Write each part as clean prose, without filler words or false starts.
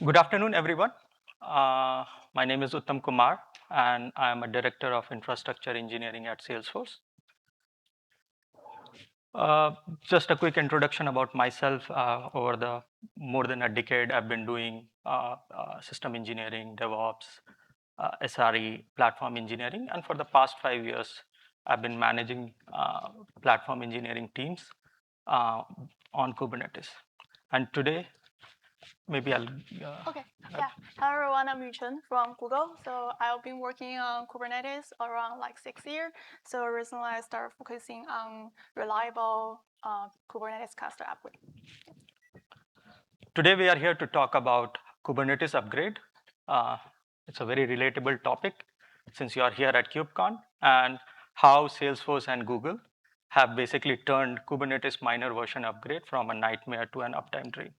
Good afternoon, everyone. My name is Uttam Kumar, and I am a Director of Infrastructure Engineering at Salesforce. Uh, just a quick introduction about myself. Over the more than a decade, I've been doing system engineering, DevOps, SRE, platform engineering, and for the past 5 years, I've been managing platform engineering teams uh, on Kubernetes. And today, maybe I'll. Okay, yeah. Hello everyone, I'm Yuchen from Google. So I've been working on Kubernetes around like 6 years. So recently I started focusing on reliable Kubernetes cluster upgrade. Today we are here to talk about Kubernetes upgrade. It's a very relatable topic since you are here at KubeCon, and how Salesforce and Google have basically turned Kubernetes minor version upgrade from a nightmare to an uptime dream.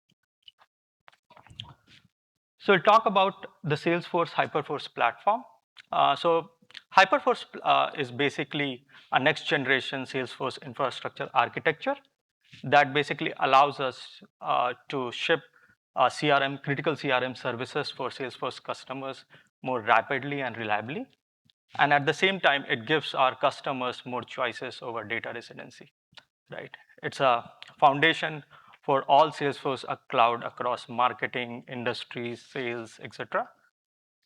So we'll talk about the Salesforce Hyperforce platform. So Hyperforce is basically a next generation Salesforce infrastructure architecture that basically allows us to ship critical CRM services for Salesforce customers more rapidly and reliably. And at the same time, it gives our customers more choices over data residency, right? It's a foundation for all Salesforce cloud across marketing, industries, sales, etc.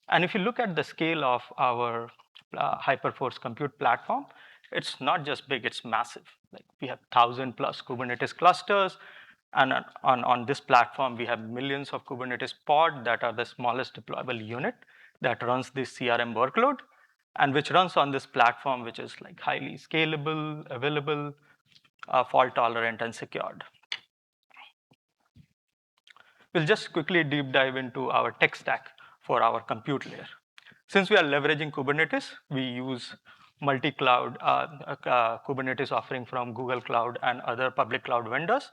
And if you look at the scale of our Hyperforce compute platform, it's not just big, it's massive. Like we have 1,000 plus Kubernetes clusters. And on this platform, we have millions of Kubernetes pod that are the smallest deployable unit that runs this CRM workload and which runs on this platform, which is like highly scalable, available, fault tolerant, and secured. We'll just quickly deep dive into our tech stack for our compute layer. Since we are leveraging Kubernetes, we use multi-cloud Kubernetes offering from Google Cloud and other public cloud vendors.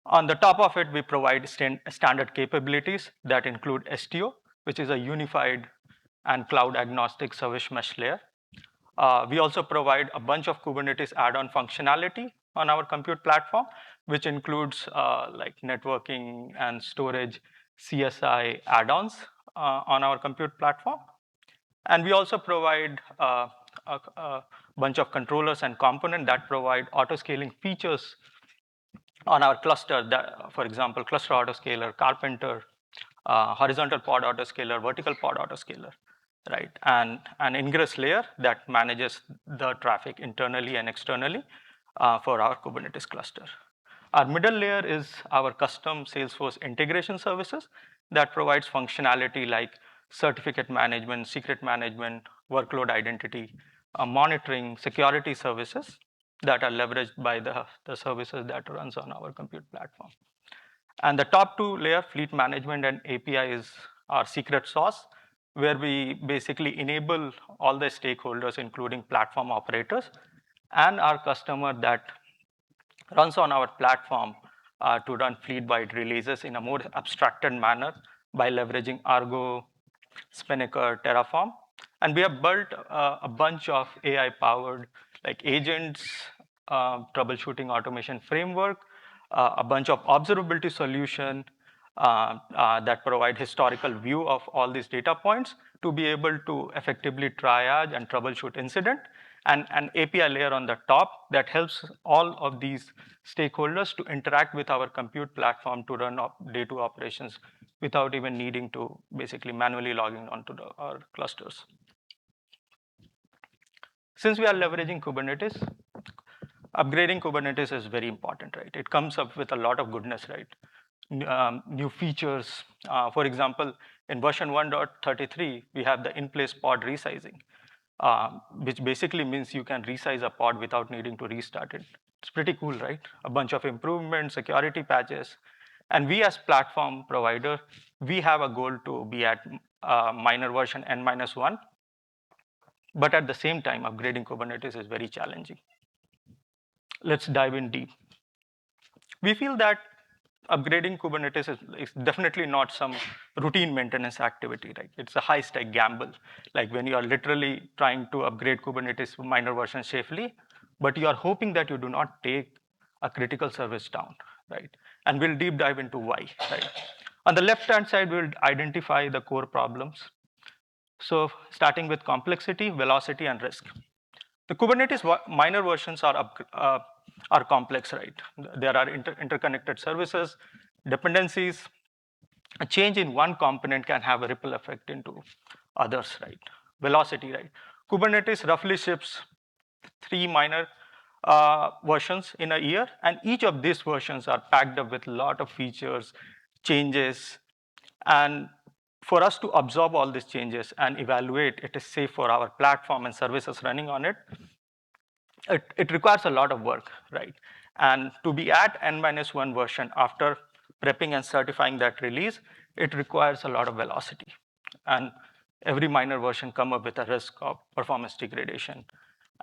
On the top of it, we provide standard capabilities that include STO, which is a unified and cloud agnostic service mesh layer. We also provide a bunch of Kubernetes add-on functionality on our compute platform, which includes like networking and storage CSI add-ons on our compute platform. And we also provide a bunch of controllers and components that provide auto-scaling features on our cluster, that, for example, cluster autoscaler, Carpenter, horizontal pod autoscaler, vertical pod autoscaler, right? And an ingress layer that manages the traffic internally and externally for our Kubernetes cluster. Our middle layer is our custom Salesforce integration services that provides functionality like certificate management, secret management, workload identity, monitoring, security services that are leveraged by the services that runs on our compute platform. And the top two layer, fleet management and API, is our secret sauce, where we basically enable all the stakeholders, including platform operators and our customer that runs on our platform to run fleet-wide releases in a more abstracted manner by leveraging Argo, Spinnaker, Terraform. And we have built a bunch of AI-powered like agents, troubleshooting automation framework, a bunch of observability solution that provide historical view of all these data points to be able to effectively triage and troubleshoot incident, and an API layer on the top that helps all of these stakeholders to interact with our compute platform to run day two operations without even needing to basically manually logging onto our clusters. Since we are leveraging Kubernetes, upgrading Kubernetes is very important, right? It comes up with a lot of goodness, right? New features. For example, in version 1.33, we have the in-place pod resizing, which basically means you can resize a pod without needing to restart it. It's pretty cool, right? A bunch of improvements, security patches. And we as platform provider, we have a goal to be at minor version N-1, but at the same time, upgrading Kubernetes is very challenging. Let's dive in deep. We feel that upgrading Kubernetes is definitely not some routine maintenance activity, right? It's a high stake gamble. Like when you are literally trying to upgrade Kubernetes to minor version safely, but you are hoping that you do not take a critical service down, right? And we'll deep dive into why, right? On the left-hand side, we'll identify the core problems. So starting with complexity, velocity, and risk. The Kubernetes minor versions are complex, right? There are interconnected services, dependencies. A change in one component can have a ripple effect into others, right? Velocity, right? Kubernetes roughly ships 3 minor versions in a year, and each of these versions are packed up with a lot of features, changes, and for us to absorb all these changes and evaluate it is safe for our platform and services running on it, it requires a lot of work, right? And to be at n-1 version after prepping and certifying that release, it requires a lot of velocity. And every minor version come up with a risk of performance degradation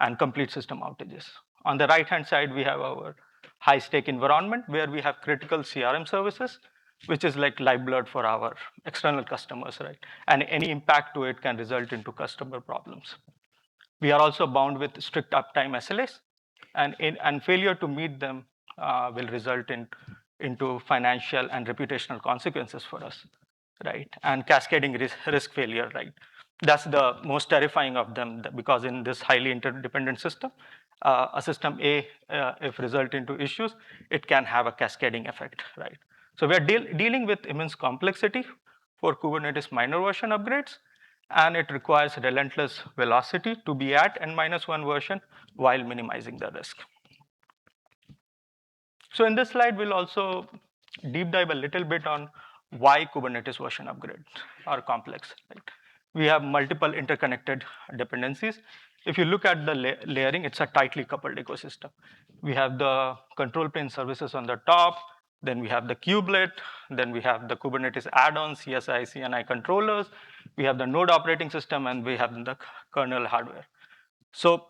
and complete system outages. On the right-hand side, we have our high-stake environment where we have critical CRM services, which is like lifeblood for our external customers, right? And any impact to it can result into customer problems. We are also bound with strict uptime SLAs, and failure to meet them will result into financial and reputational consequences for us, right? And cascading risk failure, right? That's the most terrifying of them because in this highly interdependent system, a system A, if result into issues, it can have a cascading effect, right? So we are dealing with immense complexity for Kubernetes minor version upgrades, and it requires relentless velocity to be at n-1 version while minimizing the risk. So in this slide, we'll also deep dive a little bit on why Kubernetes version upgrades are complex, right? We have multiple interconnected dependencies. If you look at the layering, it's a tightly coupled ecosystem. We have the control plane services on the top, then we have the kubelet, then we have the Kubernetes add-ons, CSI, CNI controllers, we have the node operating system, and we have the kernel hardware. So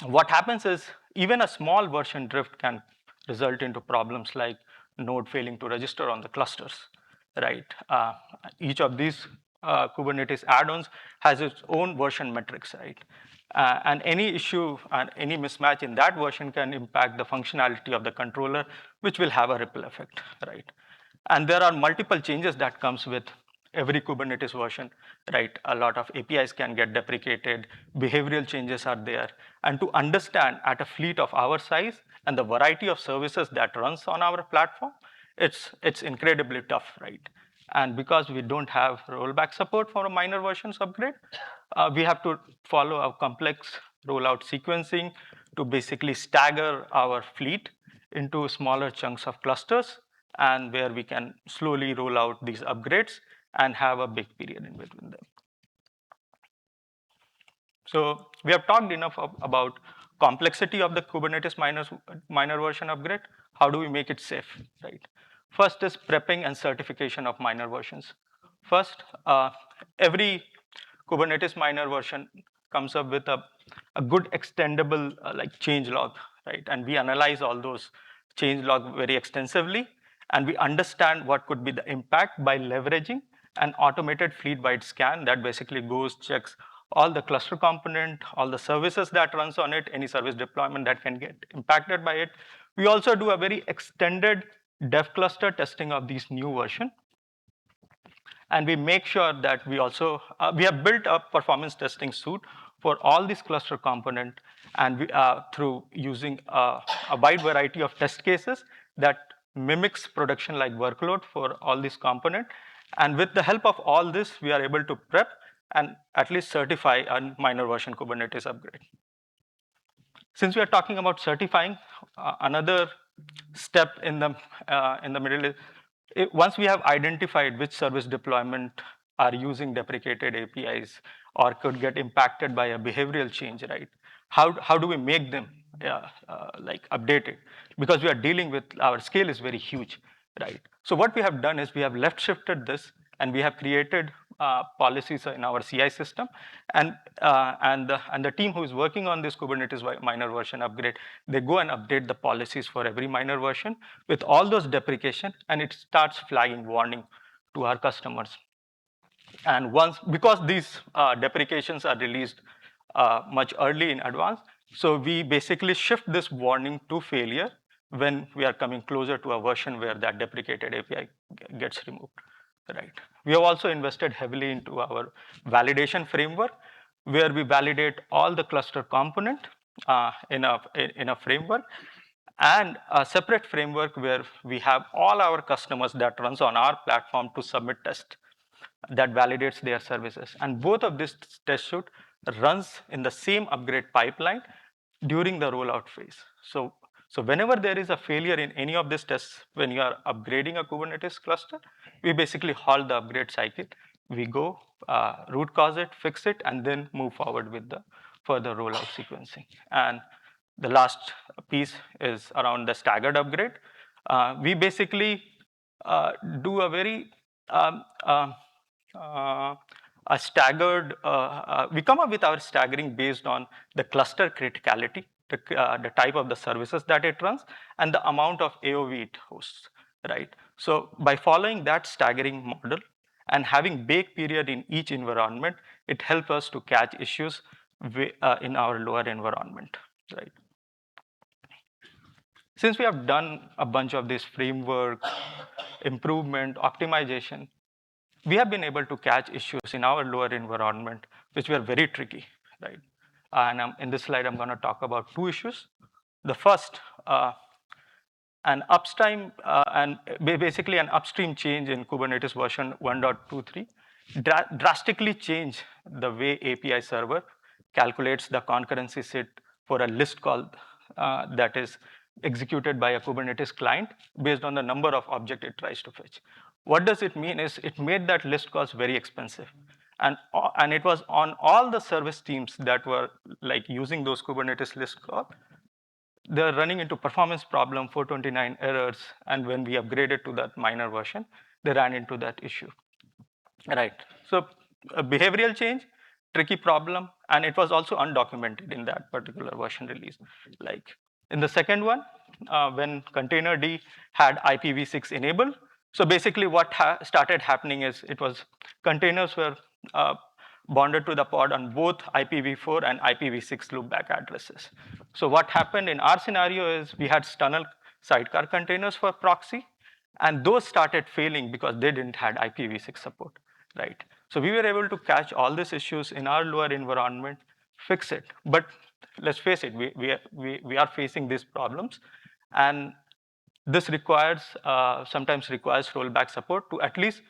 what happens is even a small version drift can result into problems like node failing to register on the clusters, right? Each of these Kubernetes add-ons has its own version metrics, right? And any issue and any mismatch in that version can impact the functionality of the controller, which will have a ripple effect, right? And there are multiple changes that comes with every Kubernetes version, right? A lot of APIs can get deprecated, behavioral changes are there. And to understand at a fleet of our size and the variety of services that runs on our platform, it's incredibly tough, right? And because we don't have rollback support for a minor versions upgrade, we have to follow a complex rollout sequencing to basically stagger our fleet into smaller chunks of clusters and where we can slowly roll out these upgrades and have a big period in between them. So we have talked enough about complexity of the Kubernetes minor version upgrade. How do we make it safe, right? First is prepping and certification of minor versions. First, every Kubernetes minor version comes up with a good extendable like change log, right? And we analyze all those change log very extensively, and we understand what could be the impact by leveraging an automated fleet-wide scan that basically goes, checks all the cluster component, all the services that runs on it, any service deployment that can get impacted by it. We also do a very extended dev cluster testing of these new version. And we make sure that we also, we have built a performance testing suite for all these cluster component, and we, through using a wide variety of test cases that mimics production-like workload for all these component. And with the help of all this, we are able to prep and at least certify a minor version Kubernetes upgrade. Since we are talking about certifying, another step in the middle is, once we have identified which service deployment are using deprecated APIs or could get impacted by a behavioral change, right? How do we make them like updated? Because we are dealing with, our scale is very huge, right? So what we have done is we have left shifted this and we have created policies in our CI system, and the team who is working on this Kubernetes minor version upgrade, they go and update the policies for every minor version with all those deprecation, and it starts flagging warning to our customers. And once, because these deprecations are released much early in advance, so we basically shift this warning to failure when we are coming closer to a version where that deprecated API gets removed, right? We have also invested heavily into our validation framework, where we validate all the cluster component in a framework, and a separate framework where we have all our customers that runs on our platform to submit test that validates their services. And both of these test suite runs in the same upgrade pipeline during the rollout phase. So whenever there is a failure in any of these tests, when you are upgrading a Kubernetes cluster, we basically halt the upgrade cycle. We go root cause it, fix it, and then move forward with the further rollout sequencing. And the last piece is around the staggered upgrade. We basically do a very a staggered, we come up with our staggering based on the cluster criticality, the type of the services that it runs, and the amount of AOV it hosts, right? So by following that staggering model and having bake period in each environment, it helps us to catch issues in our lower environment, right? Since we have done a bunch of this framework, improvement, optimization, we have been able to catch issues in our lower environment, which were very tricky, right? And in this slide, I'm going to talk about two issues. The first, an uptime and basically an upstream change in Kubernetes version 1.23 drastically change the way API server calculates the concurrency set for a list call that is executed by a Kubernetes client based on the number of objects it tries to fetch. What does it mean is it made that list calls very expensive. And it was on all the service teams that were like using those Kubernetes list calls, they're running into performance problem, 429 errors, and when we upgraded to that minor version, they ran into that issue, right? So a behavioral change, tricky problem, and it was also undocumented in that particular version release. Like in the second one, when containerd had IPv6 enabled, so basically what started happening is it was containers were bonded to the pod on both IPv4 and IPv6 loopback addresses. So what happened in our scenario is we had tunnel sidecar containers for proxy, and those started failing because they didn't had IPv6 support, right? So we were able to catch all these issues in our lower environment, fix it. But let's face it, we are facing these problems, and this requires sometimes requires rollback support to at least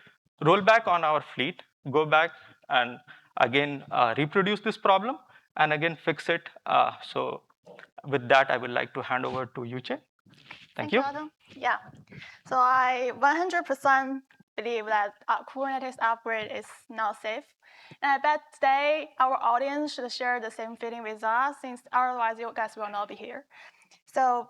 roll back on our fleet, go back and again reproduce this problem and again fix it. So with that, I would like to hand over to Yuchen. Thank you. Adam. Yeah. So I 100% believe that Kubernetes upgrade is not safe. And I bet today our audience should share the same feeling with us, since otherwise you guys will not be here. So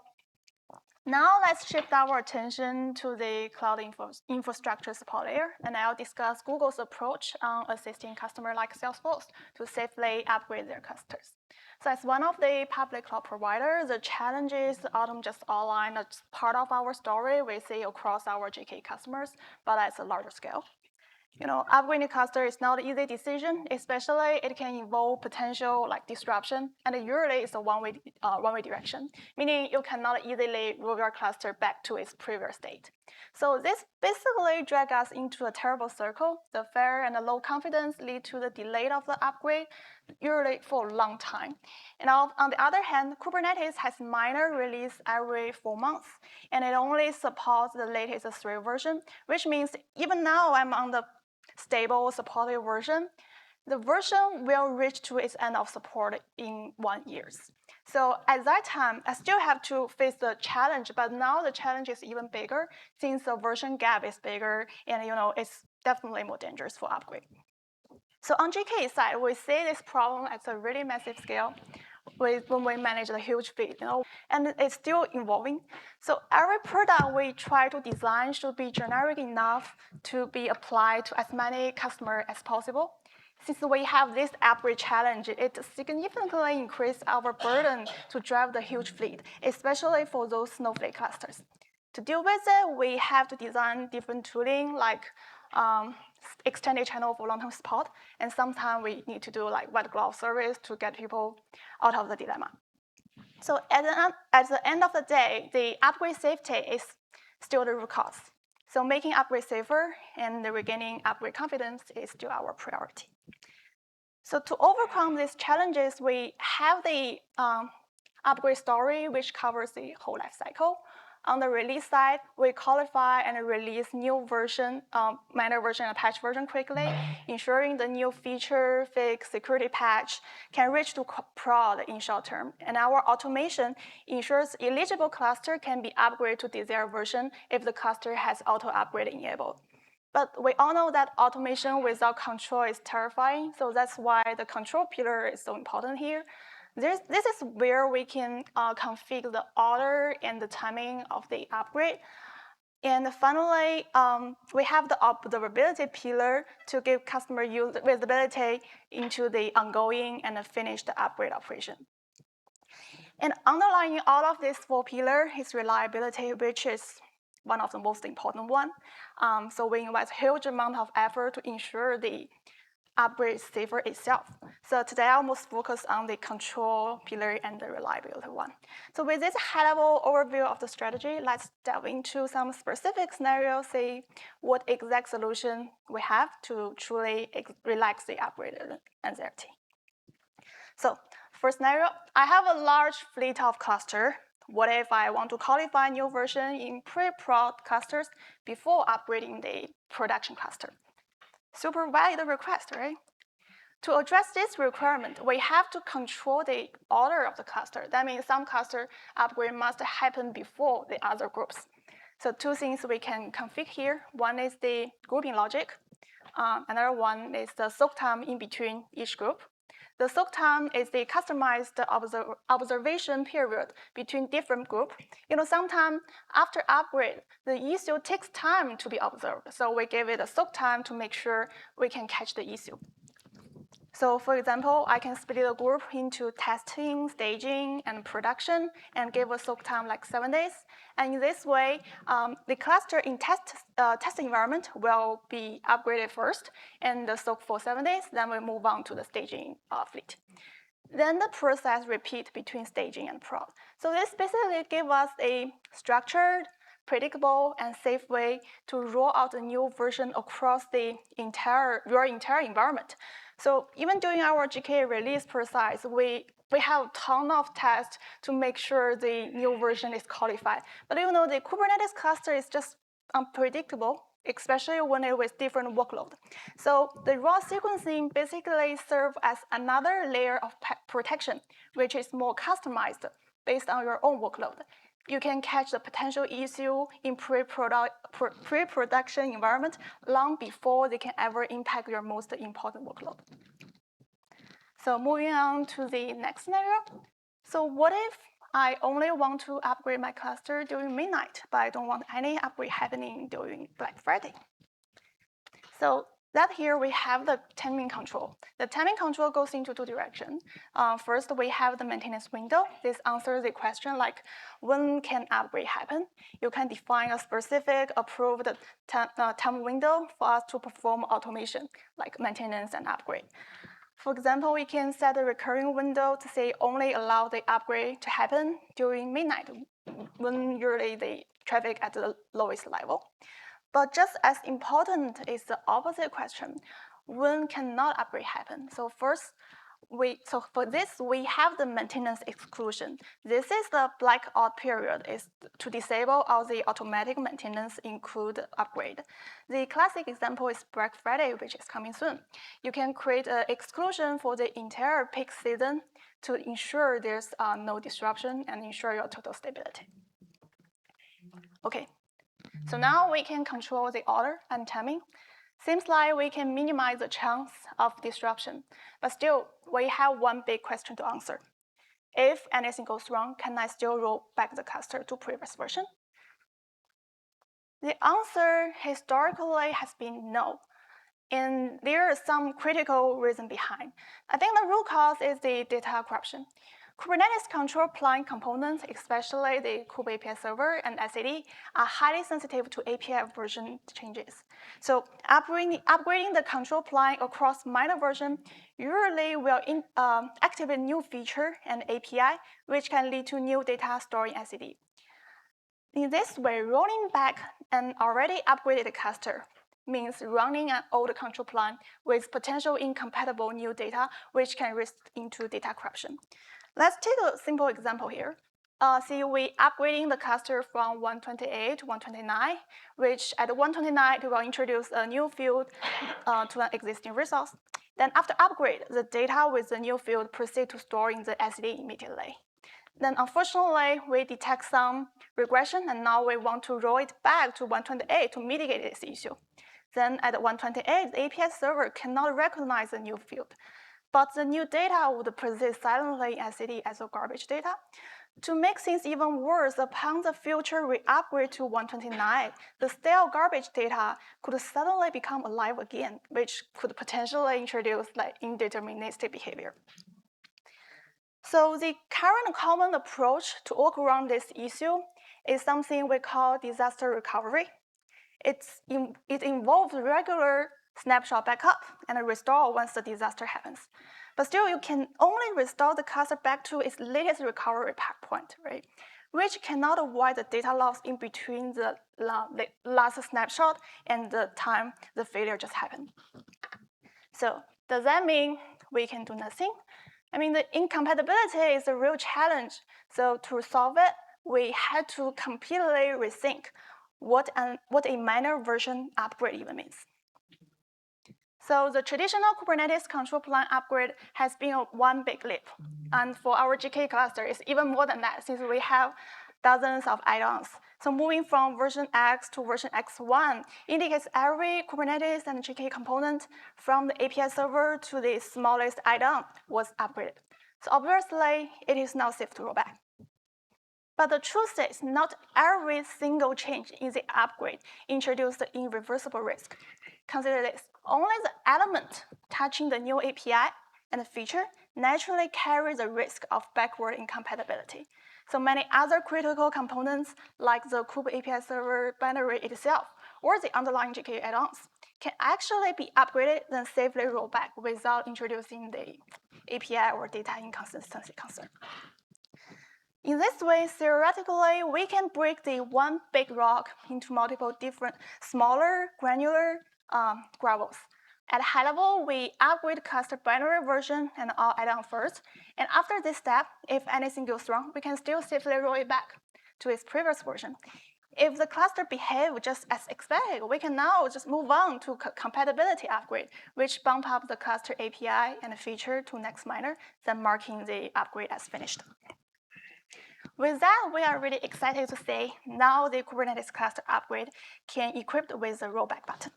now let's shift our attention to the cloud infrastructure support layer, and I'll discuss Google's approach on assisting customers like Salesforce to safely upgrade their clusters. So as one of the public cloud providers, the challenges Autumn just outlined are part of our story we see across our GK customers, but at a larger scale. Upgrading a cluster is not an easy decision, especially it can involve potential like disruption, and usually it's a one-way direction, meaning you cannot easily move your cluster back to its previous state. So this basically drags us into a terrible circle. The fear and the low confidence lead to the delay of the upgrade, usually for a long time. And on the other hand, Kubernetes has minor release every 4 months, and it only supports the latest 3 version, which means even now I'm on the stable supported version, the version will reach to its end of support in 1 year. So at that time, I still have to face the challenge, but now the challenge is even bigger since the version gap is bigger, and it's definitely more dangerous for upgrade. So on GK side, we see this problem at a really massive scale when we manage a huge fleet, and it's still evolving. So every product we try to design should be generic enough to be applied to as many customers as possible. Since we have this upgrade challenge, it significantly increases our burden to drive the huge fleet, especially for those Snowflake clusters. To deal with it, we have to design different tooling like extended channel for long-term support, and sometimes we need to do like white glove service to get people out of the dilemma. So at the end of the day, the upgrade safety is still the root cause. So making upgrade safer and regaining upgrade confidence is still our priority. So to overcome these challenges, we have the upgrade story, which covers the whole life cycle. On the release side, we qualify and release new version, minor version and patch version quickly, ensuring the new feature, fix, security patch can reach to prod in short term. And our automation ensures eligible cluster can be upgraded to desired version if the cluster has auto upgrade enabled. But we all know that automation without control is terrifying, so that's why the control pillar is so important here. This is where we can configure the order and the timing of the upgrade. And finally, we have the observability pillar to give customer user visibility into the ongoing and the finished upgrade operation. And underlying all of these four pillars is reliability, which is one of the most important one. So we invest huge amount of effort to ensure the upgrade is safer itself. So today I almost focus on the control pillar and the reliability one. So with this high-level overview of the strategy, let's delve into some specific scenarios, see what exact solution we have to truly relax the upgrade anxiety. So first scenario, I have a large fleet of cluster. What if I want to qualify new version in pre-prod clusters before upgrading the production cluster? Super valid request, right? To address this requirement, we have to control the order of the cluster. That means some cluster upgrade must happen before the other groups. So two things we can configure here. One is the grouping logic. Another one is the soak time in between each group. The soak time is the customized observation period between different groups. Sometimes after upgrade, the issue takes time to be observed. So we give it a soak time to make sure we can catch the issue. So for example, I can split a group into testing, staging, and production, and give a soak time like 7 days. And in this way, the cluster in test environment will be upgraded first, and the soak for 7 days. Then we move on to the staging fleet. Then the process repeat between staging and prod. So this basically gives us a structured, predictable, and safe way to roll out a new version across your entire environment. So even during our GK release process, we have a ton of tests to make sure the new version is qualified. But the Kubernetes cluster is just unpredictable, especially when it with different workload. So the raw sequencing basically serves as another layer of protection, which is more customized based on your own workload. You can catch the potential issue in pre-production environment long before they can ever impact your most important workload. So moving on to the next scenario. So what if I only want to upgrade my cluster during midnight, but I don't want any upgrade happening during Black Friday? So that here we have the timing control. The timing control goes into two directions. First, we have the maintenance window. This answers the question like, when can upgrade happen? You can define a specific approved time window for us to perform automation, like maintenance and upgrade. For example, we can set a recurring window to say only allow the upgrade to happen during midnight, when usually the traffic at the lowest level. But just as important is the opposite question, when cannot upgrade happen? So first, for this, we have the maintenance exclusion. This is the blackout period, is to disable all the automatic maintenance include upgrade. The classic example is Black Friday, which is coming soon. You can create an exclusion for the entire peak season to ensure there's no disruption and ensure your total stability. Okay, so now we can control the order and timing. Seems like we can minimize the chance of disruption, but still, we have one big question to answer. If anything goes wrong, can I still roll back the cluster to previous version? The answer historically has been no, and there are some critical reason behind. I think the root cause is the data corruption. Kubernetes control plane components, especially the Kube API server and SAD, are highly sensitive to API version changes. So upgrading the control plane across minor version usually will activate new feature and API, which can lead to new data stored in SAD. In this way, rolling back an already upgraded cluster means running an old control plane with potential incompatible new data, which can risk into data corruption. Let's take a simple example here. See, we upgrading the cluster from 128 to 129, which at 129 it will introduce a new field to an existing resource. Then after upgrade, the data with the new field proceed to store in the SAD immediately. Then unfortunately, we detect some regression, and now we want to roll it back to 128 to mitigate this issue. Then at 128, the API server cannot recognize the new field, but the new data would persist silently in SAD as a garbage data. To make things even worse, upon the future re-upgrade to 129, the stale garbage data could suddenly become alive again, which could potentially introduce indeterministic behavior. So the current common approach to work around this issue is something we call disaster recovery. It involves regular snapshot backup and restore once the disaster happens. But still, you can only restore the cluster back to its latest recovery point, right? Which cannot avoid the data loss in between the last snapshot and the time the failure just happened. So does that mean we can do nothing? I mean, the incompatibility is a real challenge. So to solve it, we had to completely rethink what a minor version upgrade even means. So the traditional Kubernetes control plane upgrade has been one big leap. And for our GK cluster, it's even more than that, since we have dozens of add-ons. So moving from version X to version X1 indicates every Kubernetes and GK component from the API server to the smallest add-on was upgraded. So obviously, it is now safe to roll back. But the truth is, not every single change in the upgrade introduced the irreversible risk. Consider this. Only the element touching the new API and the feature naturally carry the risk of backward incompatibility. So many other critical components, like the Kube API server binary itself, or the underlying GK add-ons, can actually be upgraded then safely roll back without introducing the API or data inconsistency concern. In this way, theoretically, we can break the one big rock into multiple different smaller, granular gravels. At high level, we upgrade cluster binary version and all add-on first. And after this step, if anything goes wrong, we can still safely roll it back to its previous version. If the cluster behaves just as expected, we can now just move on to compatibility upgrade, which bump up the cluster API and feature to next minor, then marking the upgrade as finished. With that, we are really excited to say now the Kubernetes cluster upgrade can equipped with the rollback button.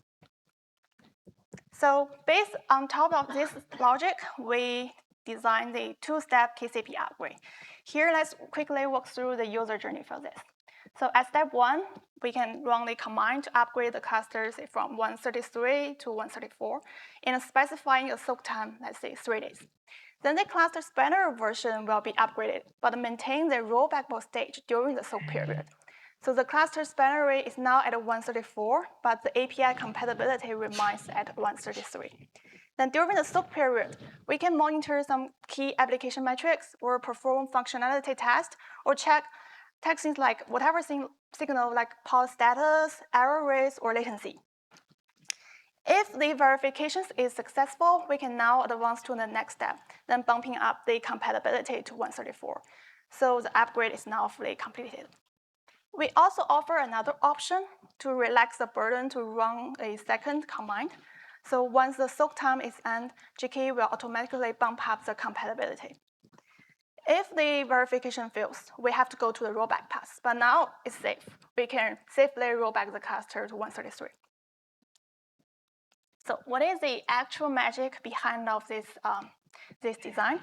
So based on top of this logic, we designed the two-step KCP upgrade. Here, let's quickly walk through the user journey for this. So at step 1, we can run the command to upgrade the clusters from 133 to 134 and specifying a soak time, let's say 3 days. Then the cluster spanner version will be upgraded, but maintain the rollback mode stage during the soak period. So the cluster spanner rate is now at 134, but the API compatibility remains at 133. Then during the soak period, we can monitor some key application metrics or perform functionality tests or check things like whatever signal like pause status, error rates, or latency. If the verification is successful, we can now advance to the next step, then bumping up the compatibility to 134. So the upgrade is now fully completed. We also offer another option to relax the burden to run a second command. So once the soak time is end, GK will automatically bump up the compatibility. If the verification fails, we have to go to the rollback path, but now it's safe. We can safely roll back the cluster to 133. So what is the actual magic behind of this design?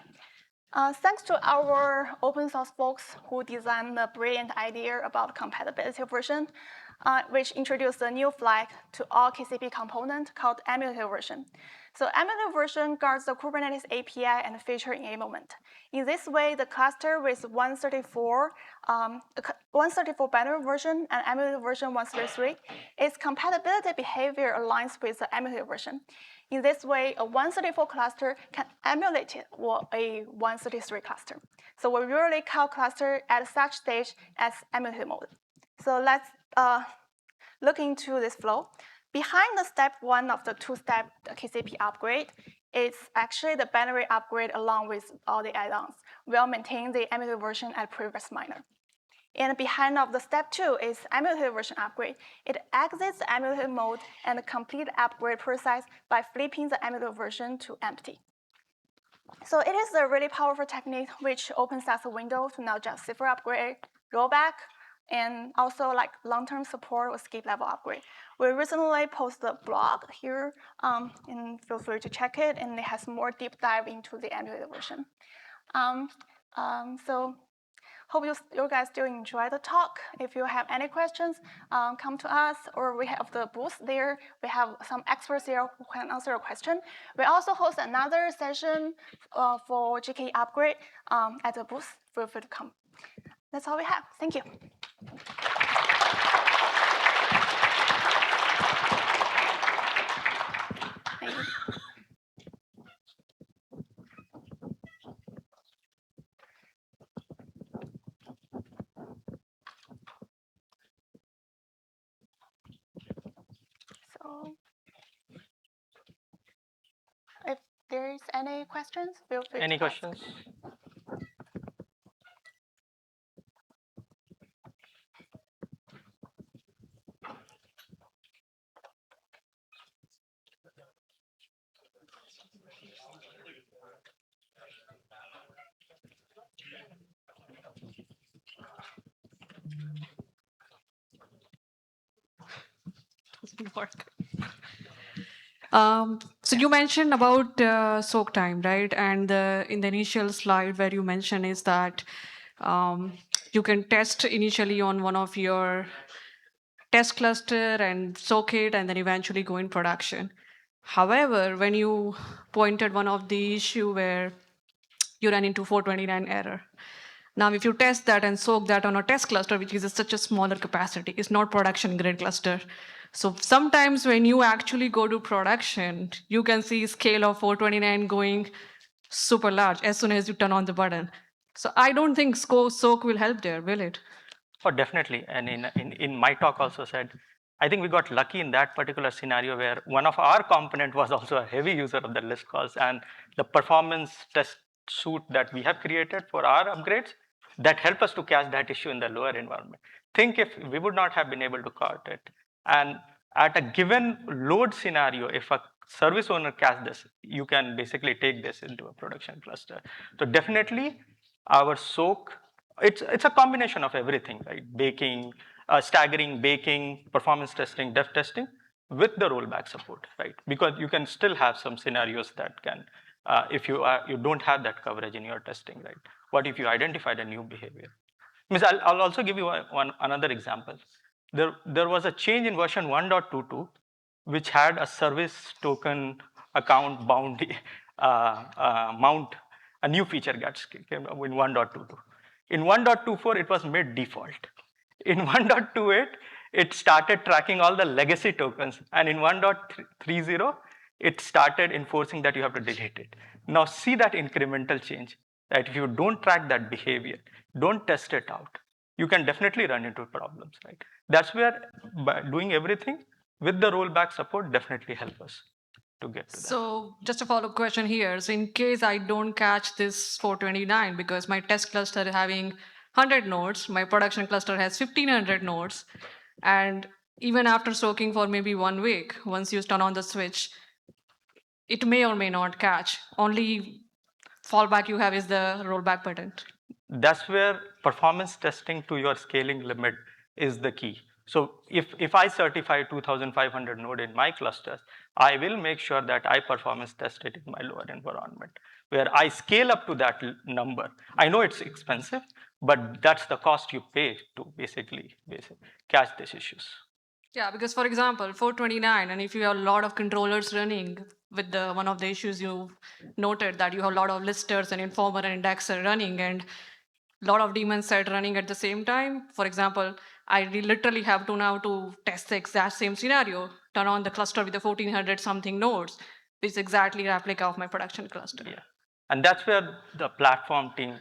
Thanks to our open source folks who designed the brilliant idea about compatibility version, which introduced a new flag to all KCP component called emulative version. So emulative version guards the Kubernetes API and feature enablement. In this way, the cluster with 134 binary version and emulative version 133, its compatibility behavior aligns with the emulative version. In this way, a 134 cluster can emulate a 133 cluster. So we usually call cluster at such stage as emulative mode. So let's look into this flow. Behind the step one of the two-step KCP upgrade, it's actually the binary upgrade along with all the add-ons. We'll maintain the emulative version at previous minor. And behind of the step two is emulative version upgrade. It exits the emulative mode and complete upgrade process by flipping the emulative version to empty. So it is a really powerful technique which opens us a window to not just cipher upgrade, rollback, and also like long-term support or skip level upgrade. We recently posted a blog here, and feel free to check it, and it has more deep dive into the emulative version. So hope you guys still enjoy the talk. If you have any questions, come to us, or we have the booth there. We have some experts there who can answer your question. We also host another session for GK upgrade at the booth. Feel free to come. That's all we have. Thank you. Thank you. So if there's any questions, feel free Any to ask. questions? Work. So you mentioned about soak time, right? And in the initial slide where you mentioned is that you can test initially on one of your test cluster and soak it and then eventually go in production. However, when you pointed one of the issue where you ran into 429 error. Now, if you test that and soak that on a test cluster, which is such a smaller capacity, it's not production grade cluster. So sometimes when you actually go to production, you can see scale of 429 going super large as soon as you turn on the button. So I don't think soak will help there, will it? Oh, definitely. And in my talk also said, I think we got lucky in that particular scenario where one of our component was also a heavy user of the list calls, and the performance test suite that we have created for our upgrades that help us to catch that issue in the lower environment. Think if we would not have been able to catch it, and at a given load scenario, if a service owner catch this, you can basically take this into a production cluster. So definitely our soak, it's a combination of everything, right? Baking, staggering, baking, performance testing, dev testing with the rollback support, right? Because you can still have some scenarios that can, if you don't have that coverage in your testing, right? What if you identified a new behavior? Means I'll also give you another example. There was a change in version 1.22 which had a service token account bound mount. A new feature came up in 1.22. In 1.24, it was made default. In 1.28, it started tracking all the legacy tokens, and in 1.30, it started enforcing that you have to delete it. Now see that incremental change, that if you don't track that behavior, don't test it out, you can definitely run into problems, right? That's where by doing everything with the rollback support definitely help us to get to that. So just a follow-up question here. So in case I don't catch this 429 because my test cluster is having 100 nodes, my production cluster has 1500 nodes, and even after soaking for maybe 1 week, once you turn on the switch, it may or may not catch. Only fallback you have is the rollback button. That's where performance testing to your scaling limit is the key. So if I certify 2500 node in my clusters, I will make sure that I performance test it in my lower environment, where I scale up to that number. I know it's expensive, but that's the cost you pay to basically catch these issues. Yeah, because for example, 429, and if you have a lot of controllers running with one of the issues you noted that you have a lot of listers and informer and indexer running and a lot of daemon set running at the same time. For example, literally have to now to test the exact same scenario, turn on the cluster with the 1400 something nodes, which is exactly replica of my production cluster. Yeah, and that's where the platform team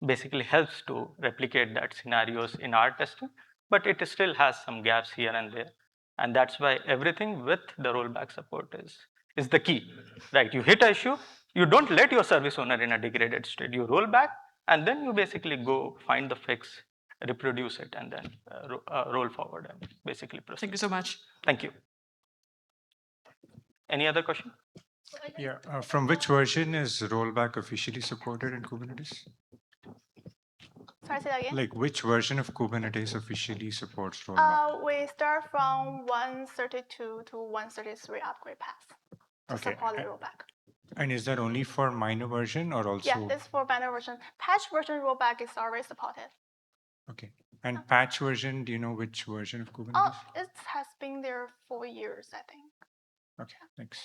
basically helps to replicate that scenarios in our testing, but it still has some gaps here and there. And that's why everything with the rollback support is the key, right? You hit an issue, you don't let your service owner in a degraded state. You roll back, and then you basically go find the fix, reproduce it, and then roll forward and basically proceed. Thank you so much. Thank you. Any other question? Yeah, from which version is rollback officially supported in Kubernetes? Sorry, say that again. Like which version of Kubernetes officially supports rollback? We start from 132 to 133 upgrade path to Okay. support the rollback. And is that only for minor version or also? Yeah, this is for minor version. Patch version rollback is already supported. Okay. And patch version, do you know which version of Kubernetes? Oh, it has been there for years, I think. Okay, thanks.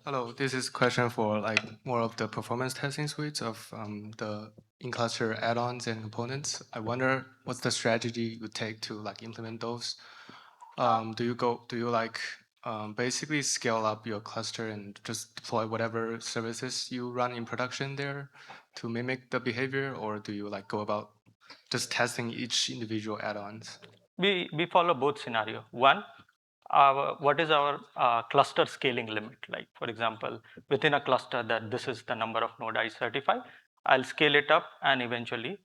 Hello, this is a question for like more of the performance testing suites of the in-cluster add-ons and components. I wonder what's the strategy you take to like implement those? Do you like basically scale up your cluster and just deploy whatever services you run in production there to mimic the behavior, or do you like go about just testing each individual add-ons? We follow both scenario. One, what is our cluster scaling limit? Like for example, within a cluster that this is the number of node I certify, I'll scale it up and eventually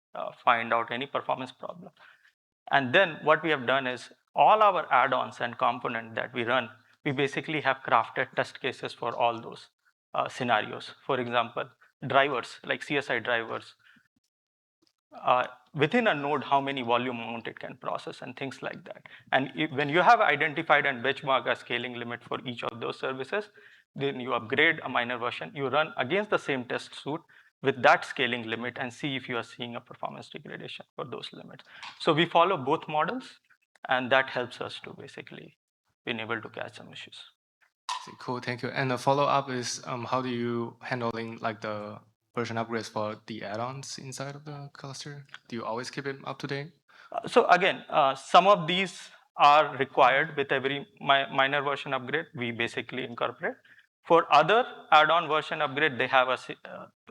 find out any performance problem. And then what we have done is all our add-ons and component that we run, we basically have crafted test cases for all those scenarios. For example, drivers like CSI drivers, within a node how many volume amount it can process and things like that. And when you have identified and benchmark a scaling limit for each of those services, then you upgrade a minor version, you run against the same test suite with that scaling limit and see if you are seeing a performance degradation for those limits. So we follow both models, and that helps us to basically being able to catch some issues. Cool, thank you. And the follow-up is how do you handling like the version upgrades for the add-ons inside of the cluster? Do you always keep it up to date? So again, some of these are required with every minor version upgrade. We basically incorporate. For other add-on version upgrade, they have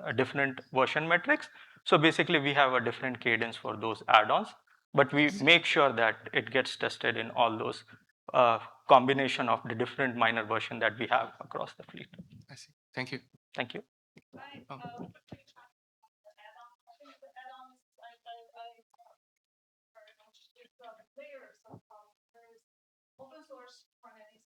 a different version metrics. So basically, we have a different cadence for those add-ons, but we make sure that it gets tested in all those combination of the different minor version that we have across the fleet. I see. Thank you. Thank you. Oh. Open source Kubernetes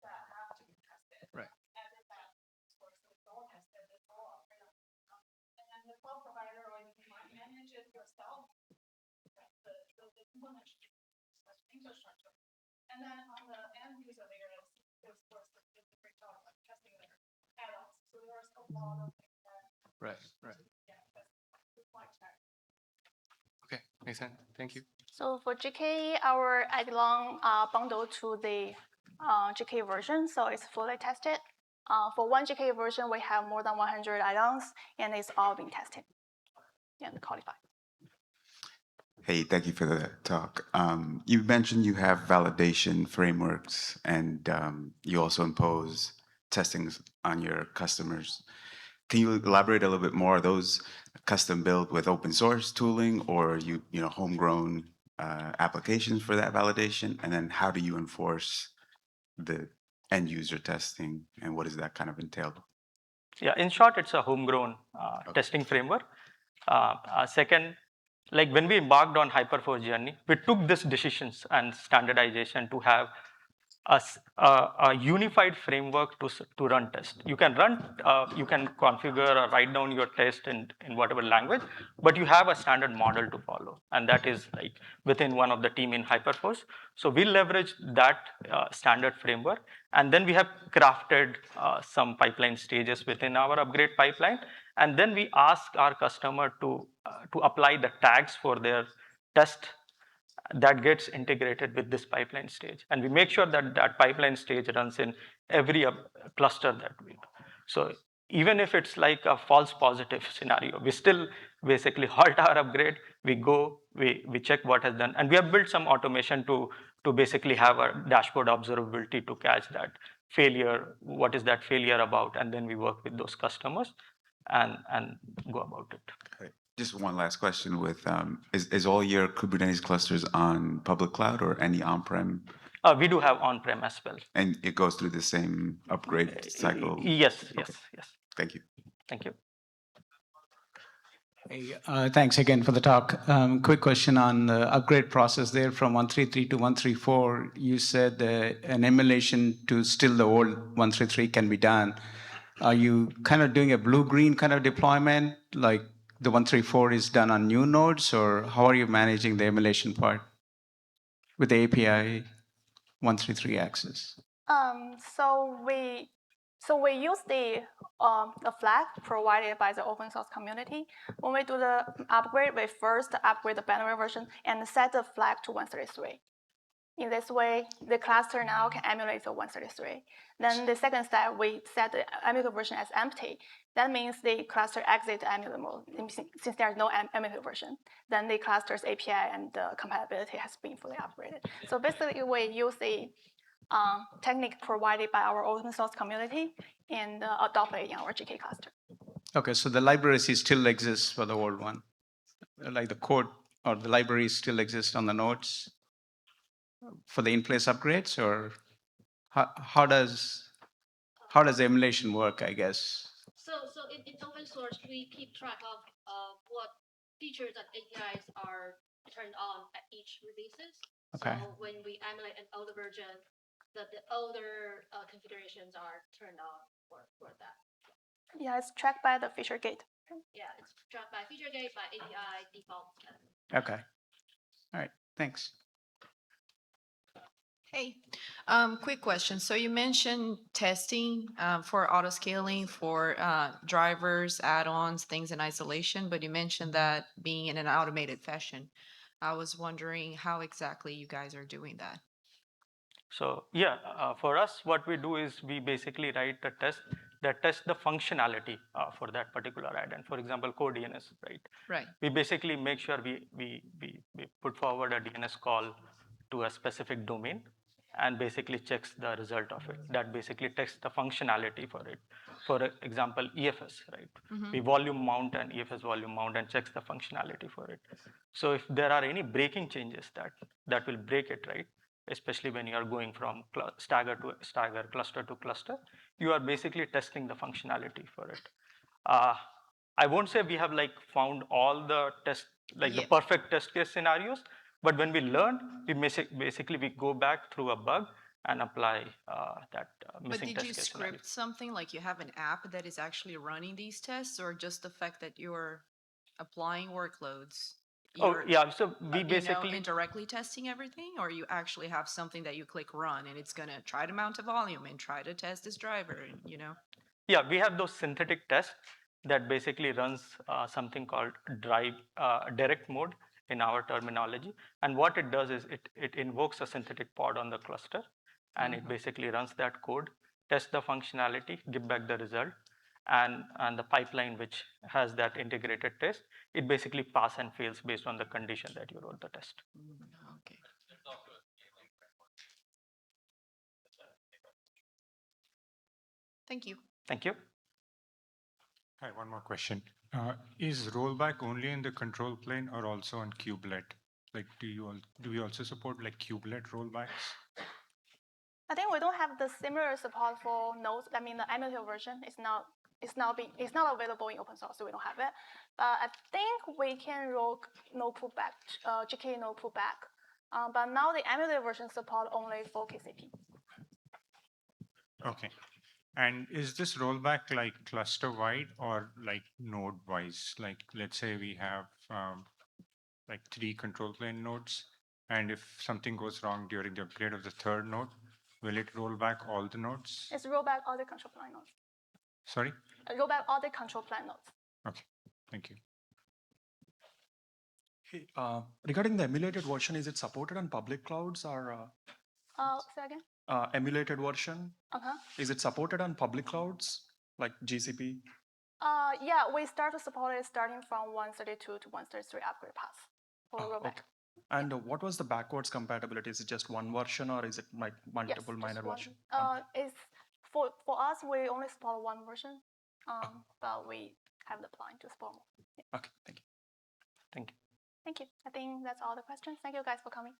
that have to be tested. Right. And then that source don't test it at all. And then the cloud provider, or you might manage it yourself. The component infrastructure. And then on the end user layer, Salesforce did a great job of testing their add-ons. So there's a lot of things that. Right. Yeah, that's quite check. Okay, makes sense. Thank you. So for GK, our Eidolon bundle to the GK version, so it's fully tested. For one GK version, we have more than 100 add-ons, and it's all being tested and qualified. Hey, thank you for the talk. You mentioned you have validation frameworks, and you also impose testings on your customers. Can you elaborate a little bit more? Are those custom built with open source tooling, or you know homegrown applications for that validation? And then how do you enforce the end user testing, and what does that kind of entail? Yeah, in short, it's a homegrown testing framework. Second, like when we embarked on Hyperforce journey, we took these decisions and standardization to have a unified framework to run test. You can you can configure or write down your test in whatever language, but you have a standard model to follow, and that is like within one of the team in Hyperforce. So we leverage that standard framework, and then we have crafted some pipeline stages within our upgrade pipeline, and then we ask our customer to apply the tags for their test that gets integrated with this pipeline stage. And we make sure that that pipeline stage runs in every cluster that we do. So even if it's like a false positive scenario, we still basically halt our upgrade, we go, we check what has done. And we have built some automation to basically have a dashboard observability to catch that failure, what is that failure about, and then we work with those customers and go about it. Okay. Just one last question with, is all your Kubernetes clusters on public cloud or any on-prem? We do have on-prem as well. And it goes through the same upgrade cycle? Yes, yes, Okay. yes. Thank you. Thank you. Hey, thanks again for the talk. Quick question on the upgrade process there from 133 to 134. You said an emulation to still the old 133 can be done. Are you kind of doing a blue-green kind of deployment, like the 134 is done on new nodes, or how are you managing the emulation part with the API 133 access? So we use the flag provided by the open source community. When we do the upgrade, we first upgrade the binary version and set the flag to 133. In this way, the cluster now can emulate the 133. Then the second step, we set the emulator version as empty. That means the cluster exits emulator mode since there's no emulator version. Then the cluster's API and the compatibility has been fully upgraded. So basically, we use the technique provided by our open source community and adopt it in our GK cluster. Okay, so the libraries still exists for the old one, like the code or the libraries still exist on the nodes for the in-place upgrades, or how does the emulation work, I guess? So in open source, we keep track of what features and APIs are turned on at each releases. Okay. So when we emulate an older version, the older configurations are turned on for that. Yeah, it's tracked by the feature gate. Yeah, it's tracked by feature gate, by API default. Okay. All right. Thanks. Hey, quick question. So you mentioned testing for auto scaling for drivers, add-ons, things in isolation, but you mentioned that being in an automated fashion. I was wondering how exactly you guys are doing that. So yeah, for us, what we do is we basically write a test that tests the functionality for that particular add-in. For example, core DNS, right? Right. We basically make sure we put forward a DNS call to a specific domain and basically checks the result of it. That basically tests the functionality for it. For example, EFS, right? Mm-hmm. We volume mount and EFS volume mount and checks the functionality for it. So if there are any breaking changes that will break it, right? Especially when you are going from stagger to stagger, cluster to cluster, you are basically testing the functionality for it. I won't say we have like found all the the perfect test case scenarios, but when we learn, we basically we go back through a bug and apply that missing test case scenario. But did you script something, like you have an app that is actually running these tests, or just the fact that you're applying workloads? Oh yeah, so we basically indirectly testing everything, or you actually have something that you click run and it's gonna try to mount a volume and try to test this driver, and Yeah, we have those synthetic tests that basically runs something called direct mode in our terminology. And what it does is it invokes a synthetic pod on the cluster, and it basically runs that code, tests the functionality, give back the result, and the pipeline which has that integrated test, it basically pass and fails based on the condition that you wrote the test. Okay. Thank you. Thank you. Hi, one more question. Is rollback only in the control plane or also on kubelet? Like, do we also support like kubelet rollbacks? I think we don't have the similar support for nodes. I mean, the emulator version is not available in open source, so we don't have it. But I think we can roll no pullback, GK no pullback. But now the emulator version support only for KCP. Okay. And is this rollback like cluster wide or like node wise? Like, let's say we have like 3 control plane nodes, and if something goes wrong during the upgrade of the third node, will it roll back all the nodes? It's rollback all the control plane nodes. Sorry? Rollback all the control plane nodes. Okay, thank you. Hey, regarding the emulated version, is it supported on public clouds or Say again? emulated version? Uh-huh. Is it supported on public clouds like GCP? Yeah, we start to support it starting from 132 to 133 upgrade path for rollback. Okay. And what was the backwards compatibility? Is it just one version or is it like multiple Yes, minor just one. versions? It's for us, we only support one version, but we have the plan to support more. Okay, thank you. Thank you. Thank you. I think that's all the questions. Thank you guys for coming.